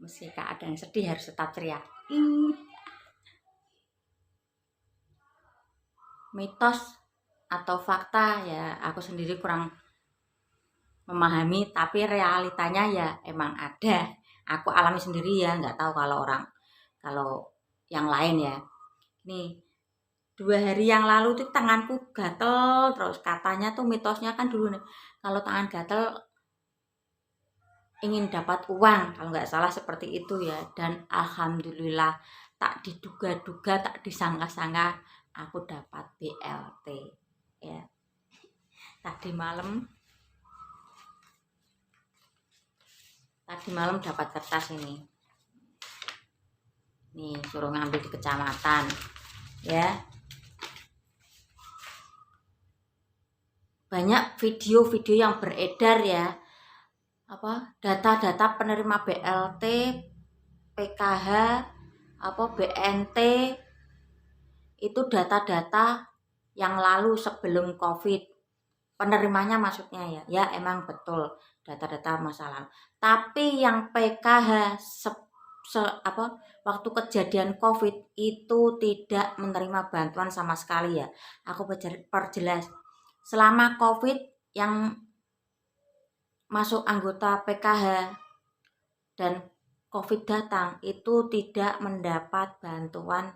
Meski keadaan sedih harus tetap ceria. Mitos atau fakta ya aku sendiri kurang memahami, tapi realitanya ya emang ada. Aku alami sendiri ya, nggak tahu kalau yang lain ya. Nih 2 hari yang lalu tuh tanganku gatel terus, katanya tuh mitosnya kan dulu nih kalau tangan gatel ingin dapat uang, kalau nggak salah seperti itu ya. Dan alhamdulillah tak diduga-duga, tak disangka-sangka aku dapat BLT ya. Tadi malam dapat kertas ini. Nih suruh ngambil di kecamatan ya. Banyak video-video yang beredar ya, data-data penerima BLT, PKH, BNT, itu data-data yang lalu sebelum COVID. Penerimanya maksudnya ya emang betul data-data masa lalu. Tapi yang PKH waktu kejadian COVID itu tidak menerima bantuan sama sekali ya. Aku perjelas. Selama COVID yang masuk anggota PKH dan COVID datang itu tidak mendapat bantuan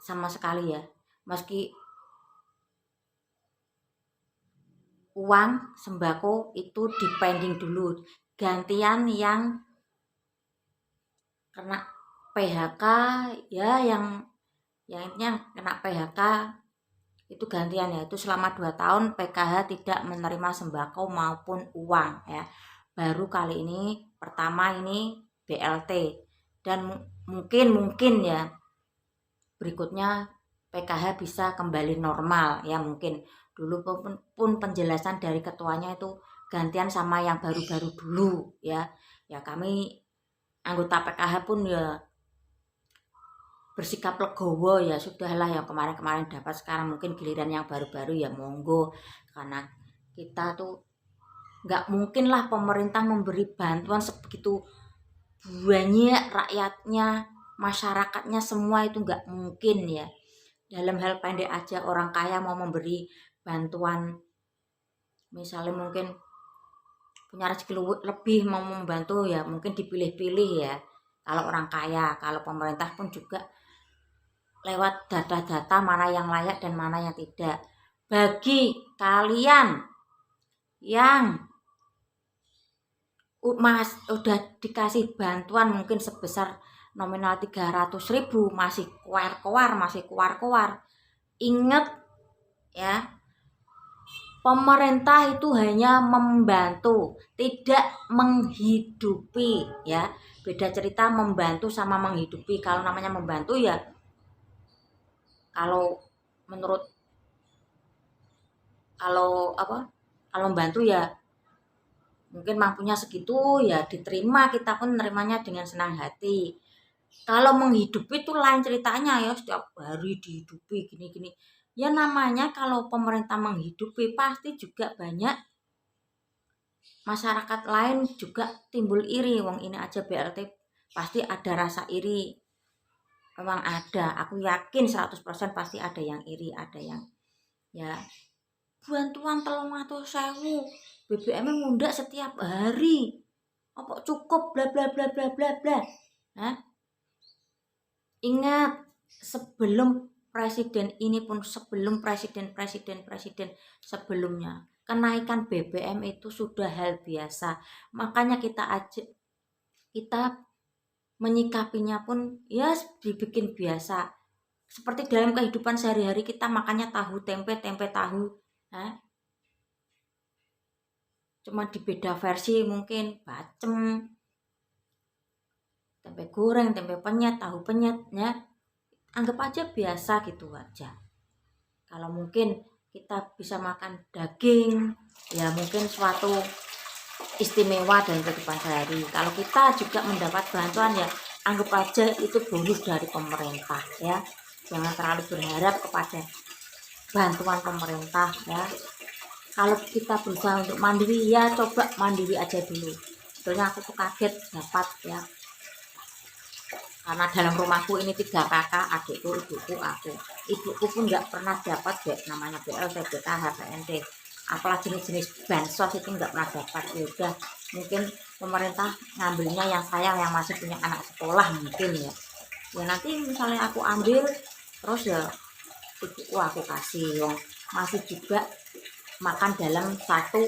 sama sekali ya. Meski uang sembako itu dipending dulu, gantian yang kena PHK ya, yang kena PHK itu gantian ya. Itu selama 2 tahun PKH tidak menerima sembako maupun uang ya. Baru kali ini pertama ini BLT, dan mungkin ya berikutnya PKH bisa kembali normal ya. Mungkin dulu pun penjelasan dari ketuanya itu gantian sama yang baru-baru dulu ya. Ya kami anggota PKH pun ya bersikap legowo ya, sudahlah yang kemarin-kemarin dapat, sekarang mungkin giliran yang baru-baru ya monggo. Karena kita tuh nggak mungkin lah pemerintah memberi bantuan sebegitu banyak rakyatnya, masyarakatnya semua, itu nggak mungkin ya. Dalam hal pendek aja orang kaya mau memberi bantuan, misalnya mungkin punya rezeki lebih mau membantu ya mungkin dipilih-pilih ya kalau orang kaya. Kalau pemerintah pun juga lewat data-data mana yang layak dan mana yang tidak. Bagi kalian yang udah dikasih bantuan mungkin sebesar nominal 300.000 masih kuar-kuar, ingat ya, pemerintah itu hanya membantu, tidak menghidupi ya. Beda cerita membantu sama menghidupi. Kalau namanya membantu ya, kalau membantu ya mungkin mampunya segitu ya diterima, kita pun menerimanya dengan senang hati. Kalau menghidupi itu lain ceritanya ya, setiap hari dihidupi gini-gini. Ya namanya kalau pemerintah menghidupi pasti juga banyak masyarakat lain juga timbul iri. Wong ini aja BLT pasti ada rasa iri. Memang ada, aku yakin 100% pasti ada yang iri, ada yang ya bantuan 300.000, BBM mundak setiap hari, apa cukup bla bla bla bla bla bla. Ingat, sebelum presiden ini pun, sebelum presiden sebelumnya, kenaikan BBM itu sudah hal biasa. Makanya kita menyikapinya pun ya dibikin biasa. Seperti dalam kehidupan sehari-hari kita makannya tahu tempe tahu. Cuma di beda versi, mungkin bacem, tempe goreng, tempe penyet, tahu penyet ya. Anggap aja biasa gitu aja. Kalau mungkin kita bisa makan daging ya mungkin suatu istimewa dalam kehidupan sehari. Kalau kita juga mendapat bantuan ya anggap aja itu bonus dari pemerintah ya. Jangan terlalu berharap kepada bantuan pemerintah ya. Kalau kita berusaha untuk mandiri ya coba mandiri aja dulu. sebetulnya aku tuh kaget dapat ya, karena dalam rumahku ini 3 kakak, adikku, ibuku, aku. Ibuku pun nggak pernah dapat namanya BLT, BKH, PNT, apalagi jenis-jenis bansos itu nggak pernah dapat. Ya udah, mungkin pemerintah ngambilnya yang saya yang masih punya anak sekolah mungkin ya. Ya nanti misalnya aku ambil terus ya ibuku aku kasih, yang masih juga makan dalam satu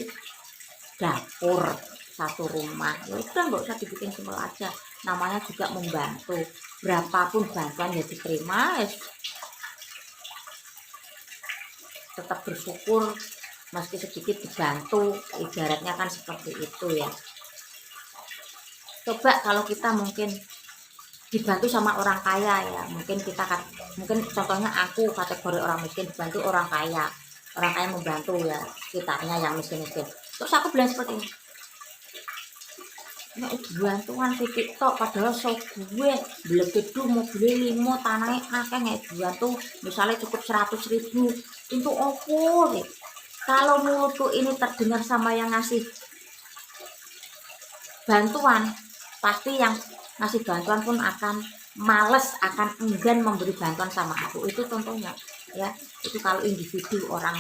dapur, satu rumah. Ya udah, nggak usah dibikin simpel aja, namanya juga membantu. Berapapun bantuan ya diterima, ya tetap bersyukur meski sedikit dibantu, ibaratnya kan seperti itu ya. Coba kalau kita mungkin dibantu sama orang kaya ya, mungkin kita mungkin contohnya aku kategori orang miskin dibantu orang kaya membantu ya sekitarnya yang miskin-miskin, terus aku bilang seperti ini, nek bantuan titik tok padahal so gue blegedu mobil 5 tanahnya akeh, nek bantu misalnya cukup 100.000 itu opo deh. Kalau mulutku ini terdengar sama yang ngasih bantuan, pasti yang ngasih bantuan pun akan males, akan enggan memberi bantuan sama aku. Itu contohnya ya, itu kalau individu orang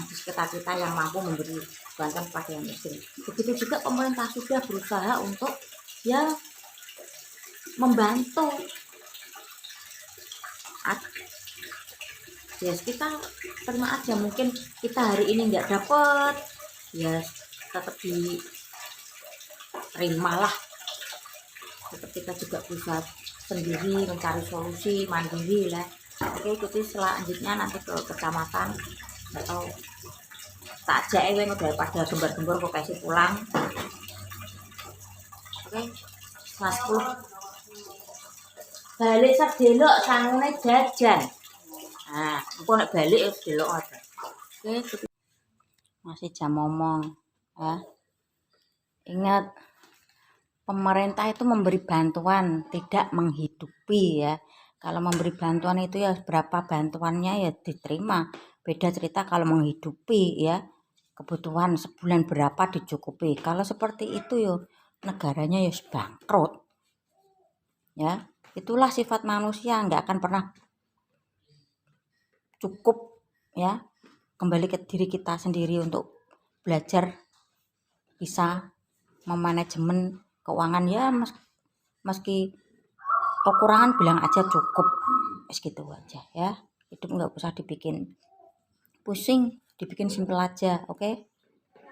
di sekitar kita yang mampu memberi bantuan kepada yang miskin. Begitu juga pemerintah sudah berusaha untuk ya membantu. Ya kita terima aja, mungkin kita hari ini nggak dapet ya tetap diterimalah, tetap kita juga bisa sendiri mencari solusi mandiri lah. Oke, ikuti selanjutnya nanti ke kecamatan atau tak ajak daripada gembar-gembor kok kasih pulang. Oke, kelas 10 balik sedelok sangune jajan. Nah, engko nek balik wis delok aja. Oke, masih jam ngomong ya. Ingat, pemerintah itu memberi bantuan, tidak menghidupi ya. Kalau memberi bantuan itu ya berapa bantuannya ya diterima. Beda cerita kalau menghidupi ya, kebutuhan sebulan berapa dicukupi. Kalau seperti itu yo negaranya ya bangkrut. Ya, itulah sifat manusia, nggak akan pernah cukup ya. Kembali ke diri kita sendiri untuk belajar bisa memanajemen keuangan ya, meski kekurangan bilang aja cukup, segitu aja ya. Hidup nggak usah dibikin pusing, dibikin simpel aja, oke?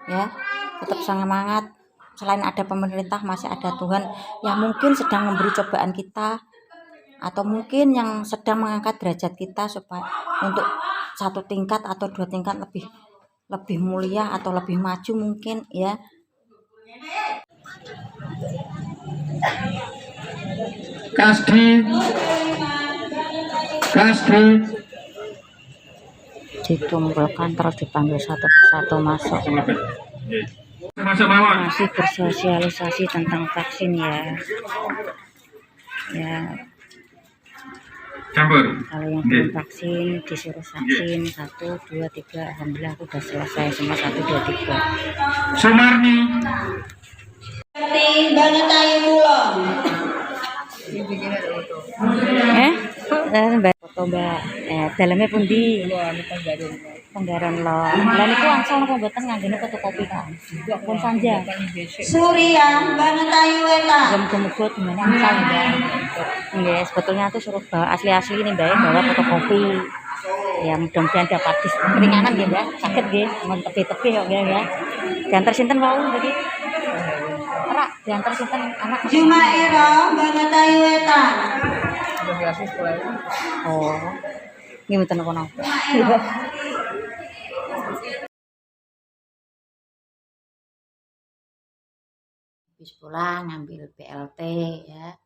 Ya, tetap semangat. Selain ada pemerintah, masih ada Tuhan yang mungkin sedang memberi cobaan kita, atau mungkin yang sedang mengangkat derajat kita supaya untuk 1 tingkat atau 2 tingkat lebih mulia atau lebih maju mungkin ya. Kasdi dikumpulkan terus dipanggil satu persatu masuk. Masih bersosialisasi tentang vaksin ya. Ya. Campur. Kalau yang belum vaksin disuruh vaksin 1, 2, 3. Alhamdulillah aku udah selesai semua 1, 2, 3. Sumarni. Banget ayo pulang. Foto Mbak, dalamnya pundi? Penggaran lo. Lah niku angsal napa mboten nganggene fotokopi kan? Pun sanja. Surya, banget ayu wetan. Muga-muga gimana angsal Mbak. Nggih, sebetulnya tuh suruh bawa asli-asli ini Mbak, bawa fotokopi. Ya mudah-mudahan dapat keringanan nggih Mbak. Saged nggih, mun tepi-tepi kok nggih ya. Diantar sinten wau tadi? Rak, diantar sinten anak? Jumaira, banget ayu wetan. Oh. Nggih mboten napa-napa. Habis pulang ngambil BLT ya.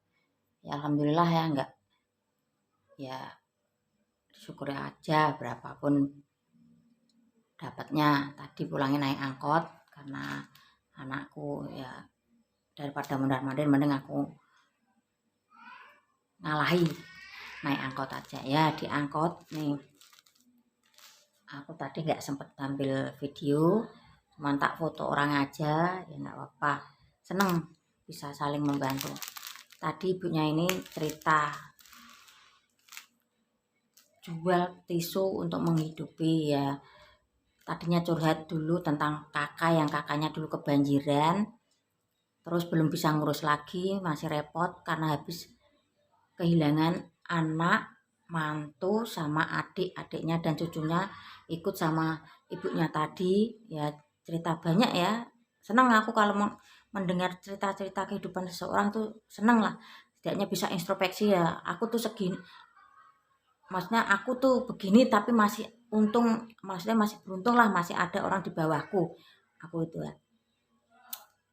Ya alhamdulillah ya, enggak ya syukur aja berapapun dapatnya. Tadi pulangnya naik angkot karena anakku ya, daripada mondar-mandir mending aku ngalahi naik angkot aja ya. Di angkot nih aku tadi nggak sempet tampil video, cuma tak foto orang aja ya, nggak apa-apa. seneng bisa saling membantu. Tadi ibunya ini cerita jual tisu untuk menghidupi ya. Tadinya curhat dulu tentang kakak yang kakaknya dulu kebanjiran, terus belum bisa ngurus lagi, masih repot karena habis kehilangan anak, mantu sama adik-adiknya dan cucunya ikut sama ibunya tadi. Ya cerita banyak ya. Senang aku kalau mendengar cerita-cerita kehidupan seseorang tuh, senang lah. Setidaknya bisa introspeksi ya. Aku tuh segini, maksudnya aku tuh begini tapi masih untung, maksudnya masih beruntung lah, masih ada orang di bawahku. Aku itu ya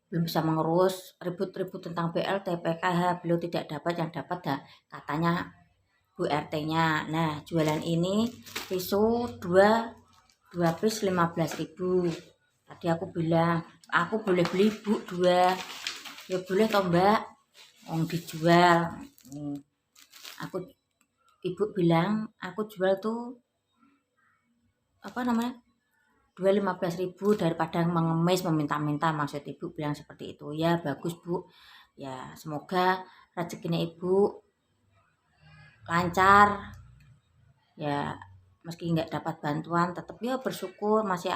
belum bisa mengurus, ribut-ribut tentang BLT, PKH, beliau tidak dapat, yang dapat ya katanya Bu RT-nya. Nah, jualan ini tisu 2 piece 15.000. Tadi aku bilang, aku boleh beli Bu 2. Ya boleh toh Mbak, dijual. Aku ibu bilang, aku jual tuh apa namanya? 15.000 daripada mengemis meminta-minta, maksud ibu bilang seperti itu. Ya bagus Bu, ya semoga rezekinya ibu lancar ya, meski nggak dapat bantuan tetap ya bersyukur masih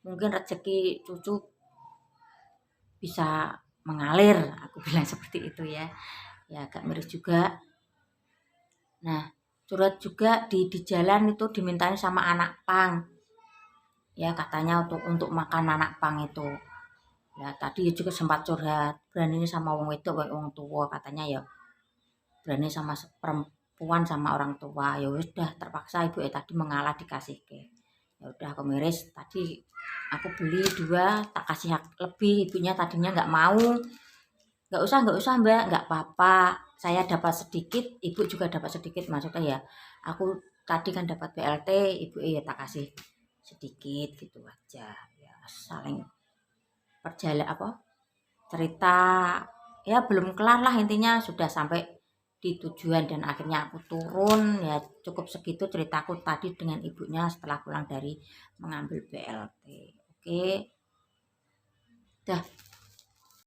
mungkin rezeki cucu bisa mengalir, aku bilang seperti itu ya. Ya agak miris juga. Nah curhat juga di jalan itu dimintain sama anak pang ya, katanya untuk makan anak pang itu. Ya tadi juga sempat curhat, berani sama wong itu wong tua, katanya ya berani sama perempuan sama orang tua. Ya udah terpaksa ibu tadi mengalah dikasih ke. Ya udah aku miris, tadi aku beli 2 tak kasih hak lebih, ibunya tadinya nggak mau. Nggak usah Mbak, nggak apa-apa, saya dapat sedikit, ibu juga dapat sedikit, maksudnya ya aku tadi kan dapat BLT, ibu ya tak kasih sedikit gitu aja ya, saling perjalanan apa cerita ya belum kelar lah, intinya sudah sampai di tujuan dan akhirnya aku turun ya. Cukup segitu ceritaku tadi dengan ibunya setelah pulang dari mengambil BLT. Oke dah.